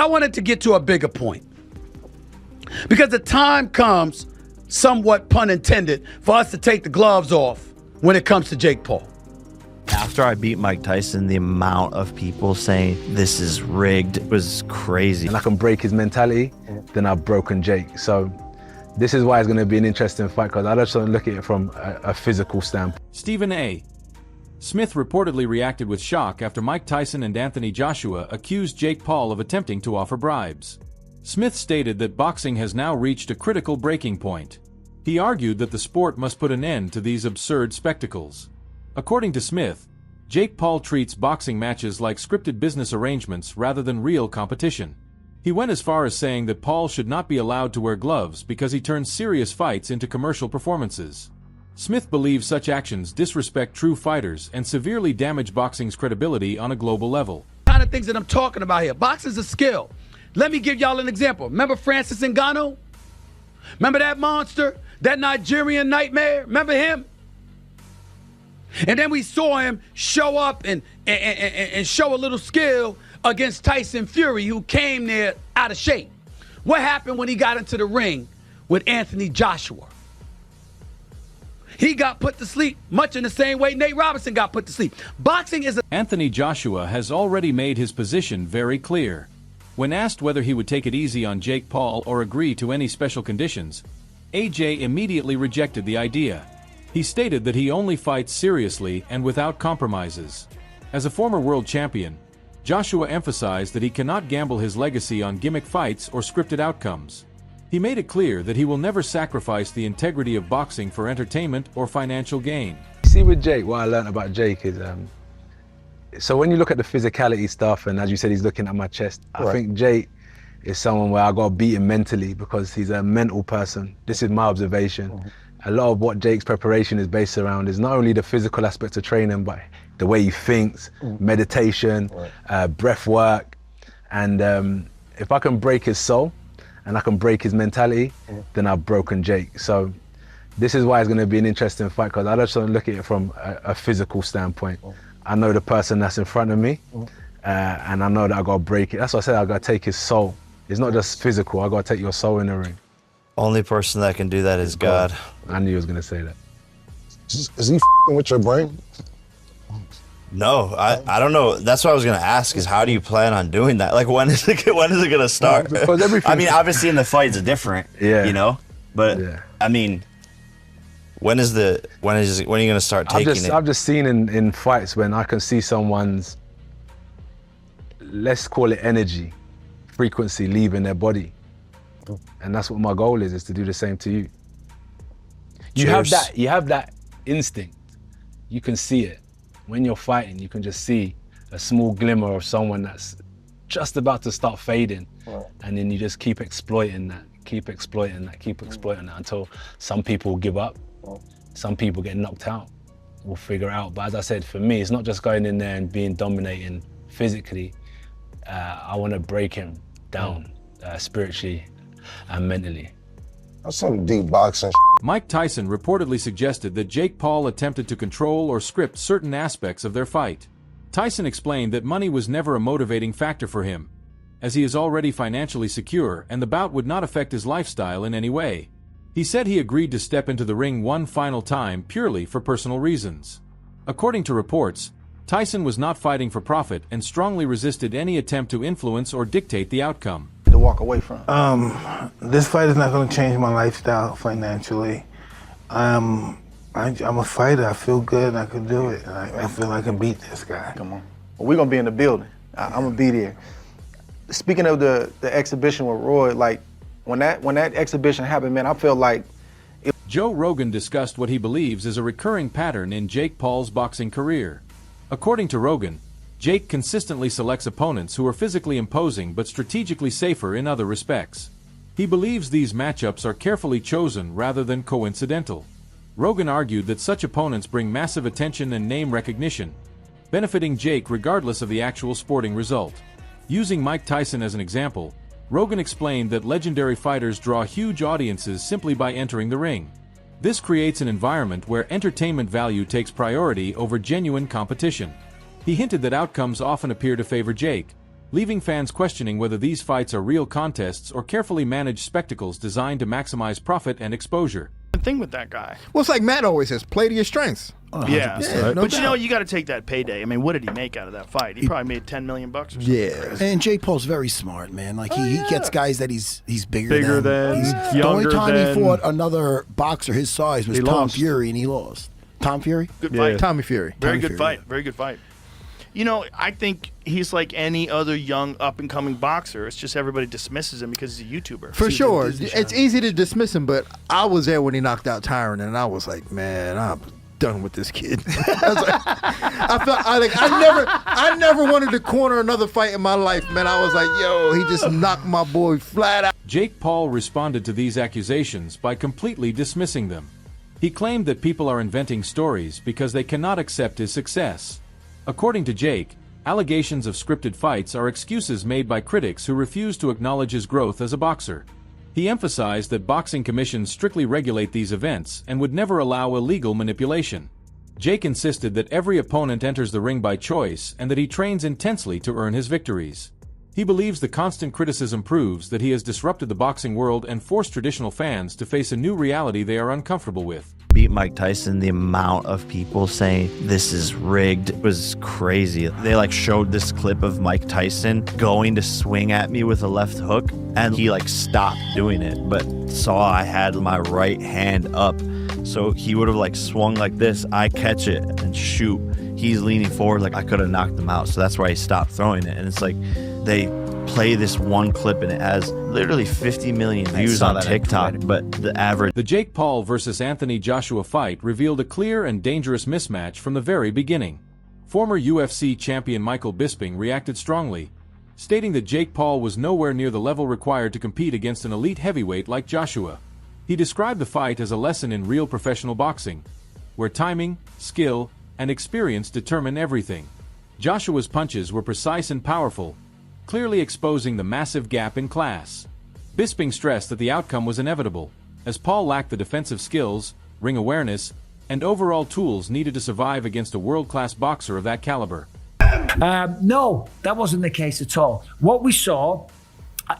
I wanted to get to a bigger point. Because the time comes, somewhat pun intended, for us to take the gloves off when it comes to Jake Paul. After I beat Mike Tyson, the amount of people saying this is rigged was crazy. And I can break his mentality, then I've broken Jake. So this is why it's going to be an interesting fight, because I just don't look at it from a physical standpoint. StephenASmith reportedly reacted with shock after Mike Tyson and Anthony Joshua accused Jake Paul of attempting to offer bribes. Smith stated that boxing has now reached a critical breaking point. He argued that the sport must put an end to these absurd spectacles. According to Smith, Jake Paul treats boxing matches like scripted business arrangements rather than real competition. He went as far as saying that Paul should not be allowed to wear gloves because he turns serious fights into commercial performances. Smith believes such actions disrespect true fighters and severely damage boxing's credibility on a global level. Kind of things that I'm talking about here. Boxing's a skill. Let me give y'all an example. Remember Francis Ngannou? Remember that monster? That Nigerian nightmare? Remember him? And then we saw him show up and show a little skill against Tyson Fury, who came there out of shape. What happened when he got into the ring with Anthony Joshua? He got put to sleep, much in the same way Nate Robinson got put to sleep. Boxing is a... Anthony Joshua has already made his position very clear. When asked whether he would take it easy on Jake Paul or agree to any special conditions, AJ immediately rejected the idea. He stated that he only fights seriously and without compromises. As a former world champion, Joshua emphasized that he cannot gamble his legacy on gimmick fights or scripted outcomes. He made it clear that he will never sacrifice the integrity of boxing for entertainment or financial gain. See, with Jake, what I learned about Jake is, so when you look at the physicality stuff, and as you said, he's looking at my chest, I think Jake is someone where I got to beat him mentally because he's a mental person. This is my observation. A lot of what Jake's preparation is based around is not only the physical aspects of training, but the way he thinks, meditation, breath work. And if I can break his soul and I can break his mentality, then I've broken Jake. So this is why it's going to be an interesting fight, because I just don't look at it from a physical standpoint. I know the person that's in front of me, and I know that I got to break it. That's why I said I got to take his soul. It's not just physical, I got to take your soul in the ring. Only person that can do that is God. I knew he was going to say that. Is he f***ing with your brain? No, I don't know. That's what I was going to ask, is how do you plan on doing that? Like, when is it going to start? Because I mean, obviously in the fights it's different, you know? But, I mean, when are you going to start taking it? I've just seen in fights when I can see someone's, let's call it energy, frequency leaving their body. And that's what my goal is to do the same to you. You have that instinct. You can see it. When you're fighting, you can just see a small glimmer of someone that's just about to start fading. And then you just keep exploiting that, keep exploiting that until some people give up. Some people get knocked out. We'll figure it out. But as I said, for me, it's not just going in there and being dominating physically. I want to break him down spiritually and mentally. That's some deep boxing. Mike Tyson reportedly suggested that Jake Paul attempted to control or script certain aspects of their fight. Tyson explained that money was never a motivating factor for him, as he is already financially secure and the bout would not affect his lifestyle in any way. He said he agreed to step into the ring one final time purely for personal reasons. According to reports, Tyson was not fighting for profit and strongly resisted any attempt to influence or dictate the outcome. To walk away from? This fight is not going to change my lifestyle financially. I'm a fighter. I feel good. I can do it. I feel I can beat this guy. Come on. Well, we're going to be in the building. I'm going to be there. Speaking of the exhibition with Roy, like, when that exhibition happened, man, I felt like... Joe Rogan discussed what he believes is a recurring pattern in Jake Paul's boxing career. According to Rogan, Jake consistently selects opponents who are physically imposing but strategically safer in other respects. He believes these matchups are carefully chosen rather than coincidental. Rogan argued that such opponents bring massive attention and name recognition, benefiting Jake regardless of the actual sporting result. Using Mike Tyson as an example, Rogan explained that legendary fighters draw huge audiences simply by entering the ring. This creates an environment where entertainment value takes priority over genuine competition. He hinted that outcomes often appear to favor Jake, leaving fans questioning whether these fights are real contests or carefully managed spectacles designed to maximize profit and exposure. The thing with that guy. Well, it's like Matt always says, play to your strengths. Yeah, no but doubt. you know, you got to take that payday. I mean, what did he make out of that fight? He probably made $10 million or something. Yeah, and Jake Paul's very smart, man. Like he gets guys that he's bigger than, the only time than. he fought another boxer his size was He Tom lost. Fury, and he lost. Tom Fury, Good fight. Tommy Fury. Very Tommy good Fury, fight. yeah. Very good fight. You know, I think he's like any other young up-and-coming boxer. It's just everybody dismisses him because he's a YouTuber. For sure. Disney It's Channel. easy to dismiss him, but I was there when he knocked out Tyron, and I was like, man, I'm done with this kid. I was like, I never wanted to corner another fight in my life, man. I was like, yo, he just knocked my boy flat out. Jake Paul responded to these accusations by completely dismissing them. He claimed that people are inventing stories because they cannot accept his success. According to Jake, allegations of scripted fights are excuses made by critics who refuse to acknowledge his growth as a boxer. He emphasized that boxing commissions strictly regulate these events and would never allow illegal manipulation. Jake insisted that every opponent enters the ring by choice and that he trains intensely to earn his victories. He believes the constant criticism proves that he has disrupted the boxing world and forced traditional fans to face a new reality they are uncomfortable with. Beat Mike Tyson, the amount of people saying this is rigged was crazy. They like showed this clip of Mike Tyson going to swing at me with a left hook, and he like stopped doing it, but saw I had my right hand up. So he would have like swung like this, I catch it and shoot. He's leaning forward like I could have knocked him out. So that's why he stopped throwing it. And it's like they play this one clip and it has literally 50 million views on TikTok, but the average... The Jake Paul versus Anthony Joshua fight revealed a clear and dangerous mismatch from the very beginning. Former UFC champion Michael Bisping reacted strongly, stating that Jake Paul was nowhere near the level required to compete against an elite heavyweight like Joshua. He described the fight as a lesson in real professional boxing, where timing, skill, and experience determine everything. Joshua's punches were precise and powerful, clearly exposing the massive gap in class. Bisping stressed that the outcome was inevitable, as Paul lacked the defensive skills, ring awareness, and overall tools needed to survive against a world-class boxer of that caliber. No, that wasn't the case at all. What we saw,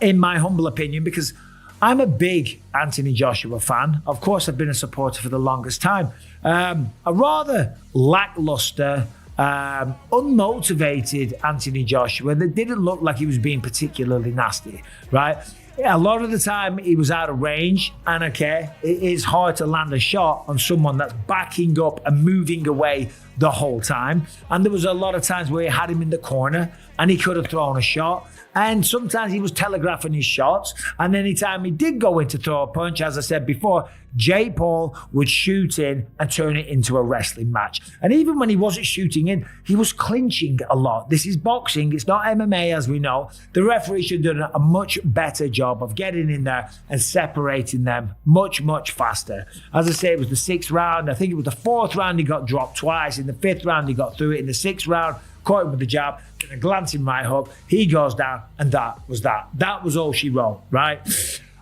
in my humble opinion, because I'm a big Anthony Joshua fan. Of course, I've been a supporter for the longest time. A rather lackluster, unmotivated Anthony Joshua that didn't look like he was being particularly nasty, right? A lot of the time he was out of range, and okay, it is hard to land a shot on someone that's backing up and moving away the whole time. And there was a lot of times where he had him in the corner and he could have thrown a shot. And sometimes he was telegraphing his shots. And anytime he did go in to throw a punch, as I said before, Jake Paul would shoot in and turn it into a wrestling match. And even when he wasn't shooting in, he was clinching a lot. This is boxing. It's not MMA, as we know. The referee should have done a much better job of getting in there and separating them much, much faster. As I say, it was the 6th round. I think it was the 4th round he got dropped twice. In the 5th round, he got through it. In the 6th round, caught him with the jab, a glancing right hook, he goes down, and that was that. That was all she wrote, right?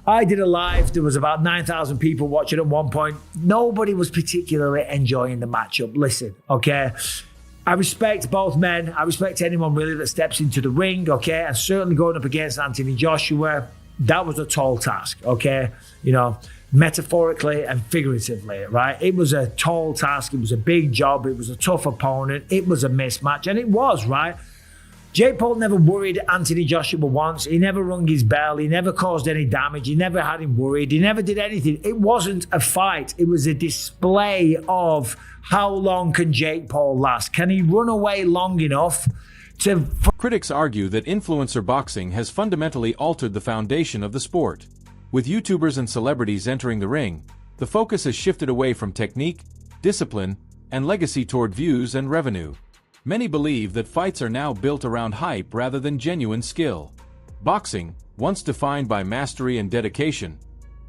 I did a live. There was about 9,000 people watching at one point. Nobody was particularly enjoying the matchup. Listen, okay? I respect both men. I respect anyone really that steps into the ring, okay? And certainly going up against Anthony Joshua, that was a tall task, okay? You know, metaphorically and figuratively, right? It was a tall task. It was a big job. It was a tough opponent. It was a mismatch, and it was, right? Jake Paul never worried Anthony Joshua once. He never rung his bell. He never caused any damage. He never had him worried. He never did anything. It wasn't a fight. It was a display of how long can Jake Paul last? Can he run away long enough to... Critics argue that influencer boxing has fundamentally altered the foundation of the sport. With YouTubers and celebrities entering the ring, the focus has shifted away from technique, discipline, and legacy toward views and revenue. Many believe that fights are now built around hype rather than genuine skill. Boxing, once defined by mastery and dedication,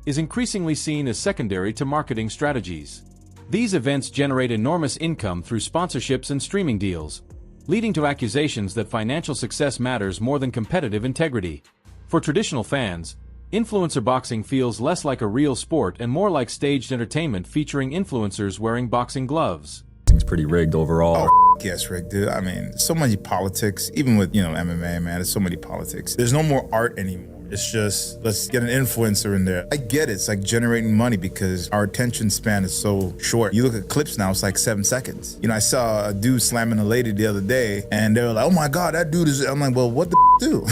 is increasingly seen as secondary to marketing strategies. These events generate enormous income through sponsorships and streaming deals, leading to accusations that financial success matters more than competitive integrity. For traditional fans, influencer boxing feels less like a real sport and more like staged entertainment featuring influencers wearing boxing gloves. boxing's pretty rigged overall. Oh, yes, Rick, dude. I mean, so many politics, even with, MMA, man, there's so many politics. There's no more art anymore. It's just, let's get an influencer in there. I get it. It's like generating money because our attention span is so short. You look at clips now, it's like 7 seconds. I saw a dude slamming a lady the other day, and they were like, oh my God, that dude is, I'm like, well, what the do?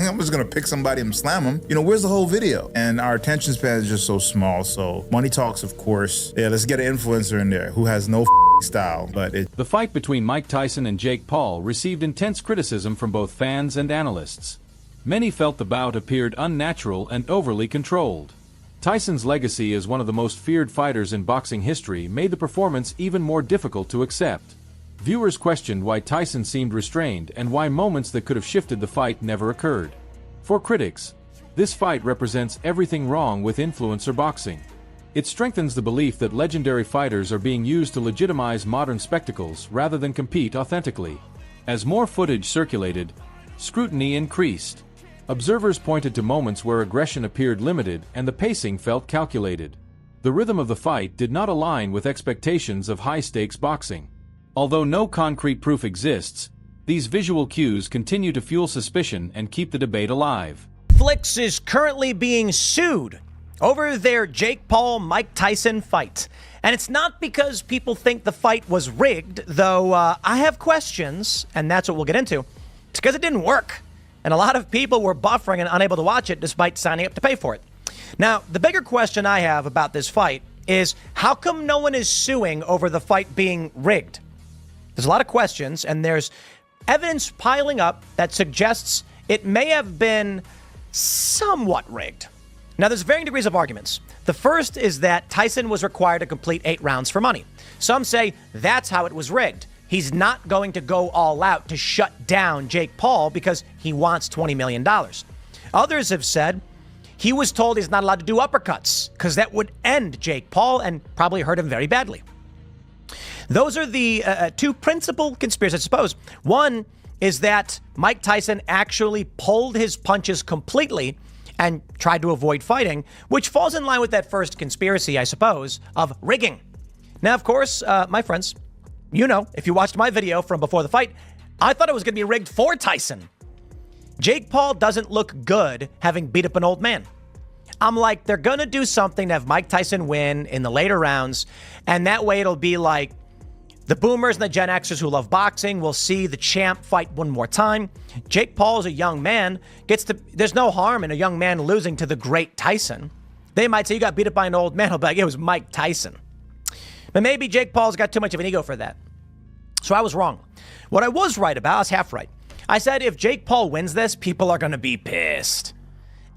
I'm just gonna pick somebody and slam them. Where's the whole video? And our attention span is just so small. So money talks, of course. Yeah, let's get an influencer in there who has no style, but The fight between Mike Tyson and Jake Paul received intense criticism from both fans and analysts. Many felt the bout appeared unnatural and overly controlled. Tyson's legacy as one of the most feared fighters in boxing history made the performance even more difficult to accept. Viewers questioned why Tyson seemed restrained and why moments that could have shifted the fight never occurred. For critics, this fight represents everything wrong with influencer boxing. It strengthens the belief that legendary fighters are being used to legitimize modern spectacles rather than compete authentically. As more footage circulated, scrutiny increased. Observers pointed to moments where aggression appeared limited and the pacing felt calculated. The rhythm of the fight did not align with expectations of high-stakes boxing. Although no concrete proof exists, these visual cues continue to fuel suspicion and keep the debate alive. Netflix is currently being sued over their Jake Paul-Mike Tyson fight. And it's not because people think the fight was rigged, though I have questions, and that's what we'll get into. It's because it didn't work. And a lot of people were buffering and unable to watch it despite signing up to pay for it. Now, the bigger question I have about this fight is how come no one is suing over the fight being rigged? There's a lot of questions, and there's evidence piling up that suggests it may have been somewhat rigged. Now, there's varying degrees of arguments. The first is that Tyson was required to complete 8 rounds for money. Some say that's how it was rigged. He's not going to go all out to shut down Jake Paul because he wants $20 million. Others have said he was told he's not allowed to do uppercuts because that would end Jake Paul and probably hurt him very badly. Those are the two principal conspiracies, I suppose. One is that Mike Tyson actually pulled his punches completely and tried to avoid fighting, which falls in line with that first conspiracy, I suppose, of rigging. Now, of course, my friends, if you watched my video from before the fight, I thought it was going to be rigged for Tyson. Jake Paul doesn't look good having beat up an old man. I'm like, they're going to do something to have Mike Tyson win in the later rounds, and that way it'll be like the boomers and the Gen Xers who love boxing will see the champ fight one more time. Jake Paul is a young man. There's no harm in a young man losing to the great Tyson. They might say you got beat up by an old man. He'll be like, it was Mike Tyson. But maybe Jake Paul's got too much of an ego for that. So I was wrong. What I was right about, I was half right. I said if Jake Paul wins this, people are going to be pissed.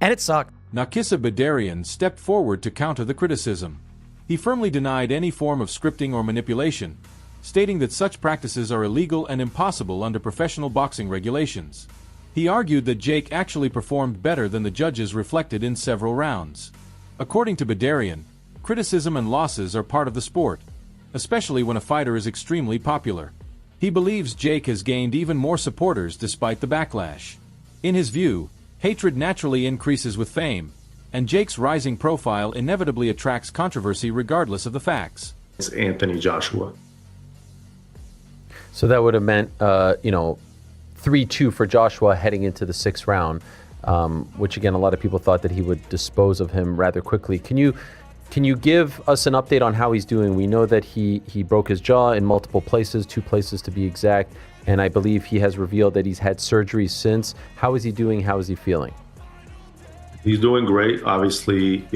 And it sucked. Nakisa Badarian stepped forward to counter the criticism. He firmly denied any form of scripting or manipulation, stating that such practices are illegal and impossible under professional boxing regulations. He argued that Jake actually performed better than the judges reflected in several rounds. According to Badarian, criticism and losses are part of the sport, especially when a fighter is extremely popular. He believes Jake has gained even more supporters despite the backlash. In his view, hatred naturally increases with fame, and Jake's rising profile inevitably attracts controversy regardless of the facts. It's Anthony Joshua. So that would have meant, 3-2 for Joshua heading into the 6th round, which again, a lot of people thought that he would dispose of him rather quickly. Can you give us an update on how he's doing? We know that he broke his jaw in multiple places, 2 places to be exact, and I believe he has revealed that he's had surgery since. How is he doing? How is he feeling? He's doing great. Obviously,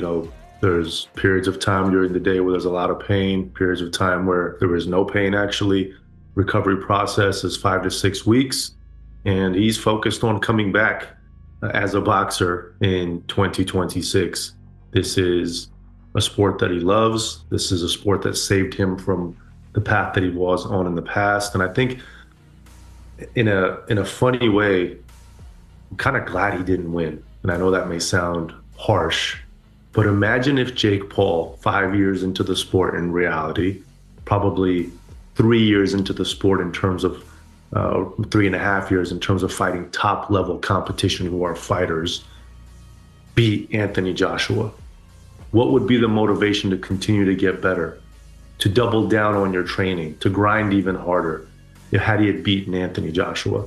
there's periods of time during the day where there's a lot of pain, periods of time where there is no pain actually. Recovery process is 5 to 6 weeks, and he's focused on coming back as a boxer in 2026. This is a sport that he loves. This is a sport that saved him from the path that he was on in the past. And I think in a funny way, I'm kind of glad he didn't win. And I know that may sound harsh, but imagine if Jake Paul, 5 years into the sport in reality, probably 3 years into the sport in terms of 3.5 years in terms of fighting top level competition who are fighters, beat Anthony Joshua. What would be the motivation to continue to get better? to double down on your training, to grind even harder, had he had beaten Anthony Joshua.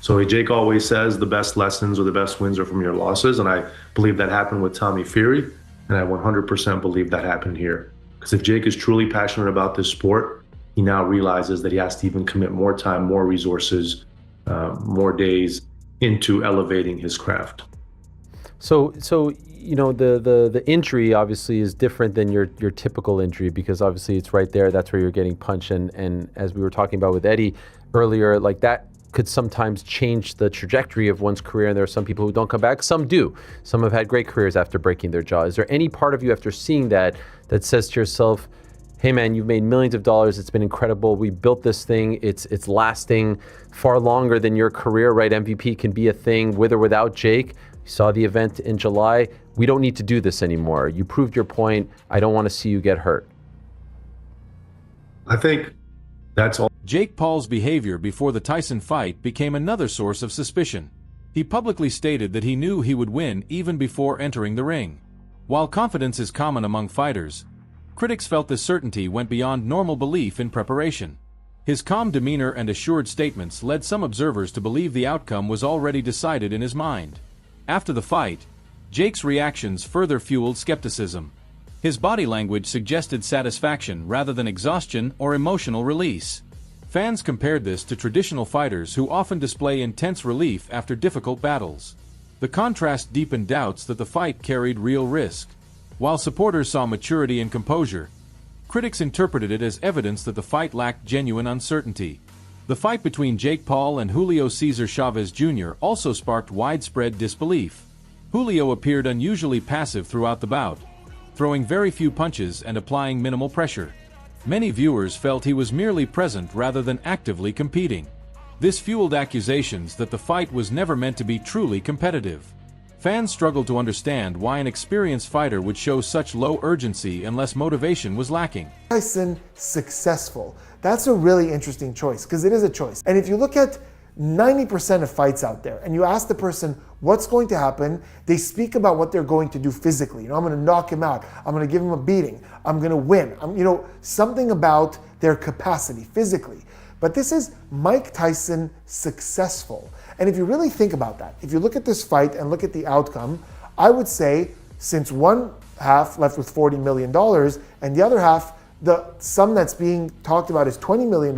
So Jake always says the best lessons or the best wins are from your losses, and I believe that happened with Tommy Fury, and I 100% believe that happened here. Because if Jake is truly passionate about this sport, he now realizes that he has to even commit more time, more resources, more days into elevating his craft. So you know, the injury obviously is different than your typical injury, because obviously it's right there. That's where you're getting punched, and as we were talking about with Eddie earlier, like that could sometimes change the trajectory of one's career. And there are some people who don't come back. Some do. Some have had great careers after breaking their jaw. Is there any part of you after seeing that says to yourself, hey man, you've made millions of dollars. It's been incredible. We built this thing. It's lasting far longer than your career, right? MVP can be a thing with or without Jake. You saw the event in July. We don't need to do this anymore. You proved your point. I don't want to see you get hurt. I think that's all. Jake Paul's behavior before the Tyson fight became another source of suspicion. He publicly stated that he knew he would win even before entering the ring. While confidence is common among fighters, critics felt this certainty went beyond normal belief in preparation. His calm demeanor and assured statements led some observers to believe the outcome was already decided in his mind. After the fight, Jake's reactions further fueled skepticism. His body language suggested satisfaction rather than exhaustion or emotional release. Fans compared this to traditional fighters who often display intense relief after difficult battles. The contrast deepened doubts that the fight carried real risk. While supporters saw maturity and composure, critics interpreted it as evidence that the fight lacked genuine uncertainty. The fight between Jake Paul and Julio Cesar Chavez Jr. also sparked widespread disbelief. Julio appeared unusually passive throughout the bout, throwing very few punches and applying minimal pressure. Many viewers felt he was merely present rather than actively competing. This fueled accusations that the fight was never meant to be truly competitive. Fans struggled to understand why an experienced fighter would show such low urgency unless motivation was lacking. Tyson successful. That's a really interesting choice, because it is a choice. And if you look at 90% of fights out there and you ask the person what's going to happen, they speak about what they're going to do physically. You know, I'm going to knock him out. I'm going to give him a beating. I'm going to win. Something about their capacity physically. But this is Mike Tyson successful. And if you really think about that, if you look at this fight and look at the outcome, I would say since one half left with $40 million and the other half, the sum that's being talked about is $20 million,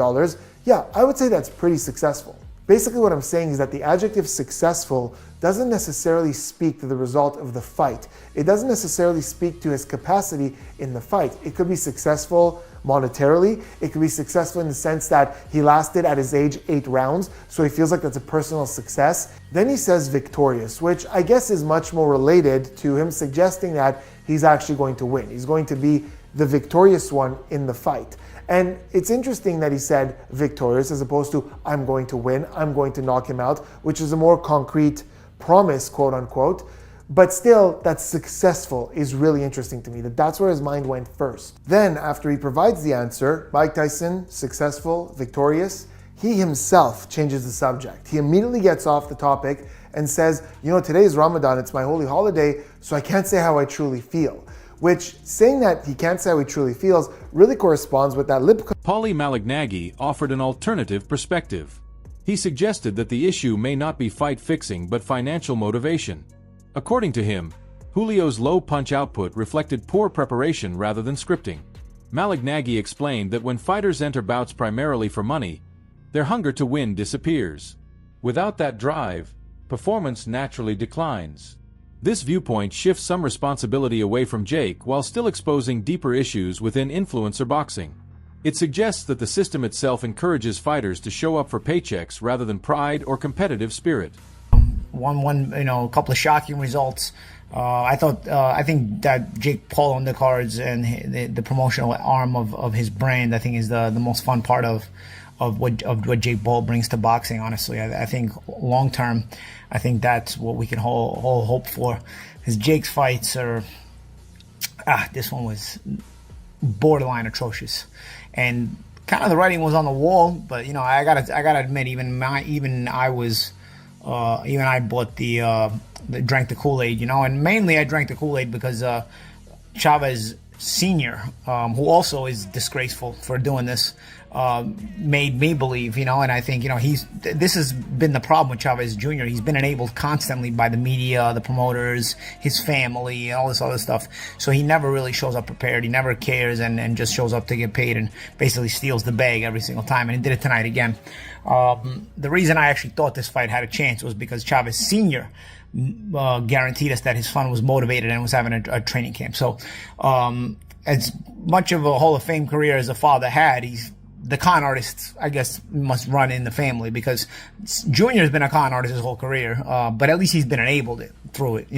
yeah, I would say that's pretty successful. Basically what I'm saying is that the adjective successful doesn't necessarily speak to the result of the fight. It doesn't necessarily speak to his capacity in the fight. It could be successful monetarily. It could be successful in the sense that he lasted at his age 8 rounds, so he feels like that's a personal success. Then he says victorious, which I guess is much more related to him suggesting that he's actually going to win. He's going to be the victorious one in the fight. And it's interesting that he said victorious as opposed to I'm going to win, I'm going to knock him out, which is a more concrete promise, quote unquote. But still, that successful is really interesting to me, that's where his mind went first. Then, after he provides the answer, Mike Tyson, successful, victorious, he himself changes the subject. He immediately gets off the topic and says, today is Ramadan, it's my holy holiday, so I can't say how I truly feel. Which, saying that he can't say how he truly feels, really corresponds with that lip. Paulie Malignaggi offered an alternative perspective. He suggested that the issue may not be fight fixing but financial motivation. According to him, Julio's low punch output reflected poor preparation rather than scripting. Malignaggi explained that when fighters enter bouts primarily for money, their hunger to win disappears. Without that drive, performance naturally declines. This viewpoint shifts some responsibility away from Jake while still exposing deeper issues within influencer boxing. It suggests that the system itself encourages fighters to show up for paychecks rather than pride or competitive spirit. A couple of shocking results. I think that Jake Paul on the cards and the promotional arm of his brand, I think, is the most fun part of what Jake Paul brings to boxing. Honestly, I think long term, I think that's what we can hold hope for. Because Jake's fights are, this one was borderline atrocious, and kind of the writing was on the wall. But I gotta admit, even I bought drank the Kool-Aid, and mainly I drank the Kool-Aid because Chavez Sr., who also is disgraceful for doing this, made me believe, and I think, this has been the problem with Chavez Jr. He's been enabled constantly by the media, the promoters, his family, and all this other stuff. So he never really shows up prepared. He never cares and just shows up to get paid and basically steals the bag every single time. And he did it tonight again. The reason I actually thought this fight had a chance was because Chavez Sr. Guaranteed us that his son was motivated and was having a training camp. So as much of a Hall of Fame career as the father had, the con artist, I guess, must run in the family, because Junior's been a con artist his whole career, but at least he's been enabled through it,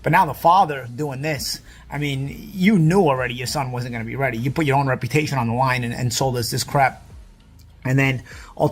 But now the father doing this, I mean, you knew already your son wasn't going to be ready. You put your own reputation on the line and sold us this crap. And then ultimately,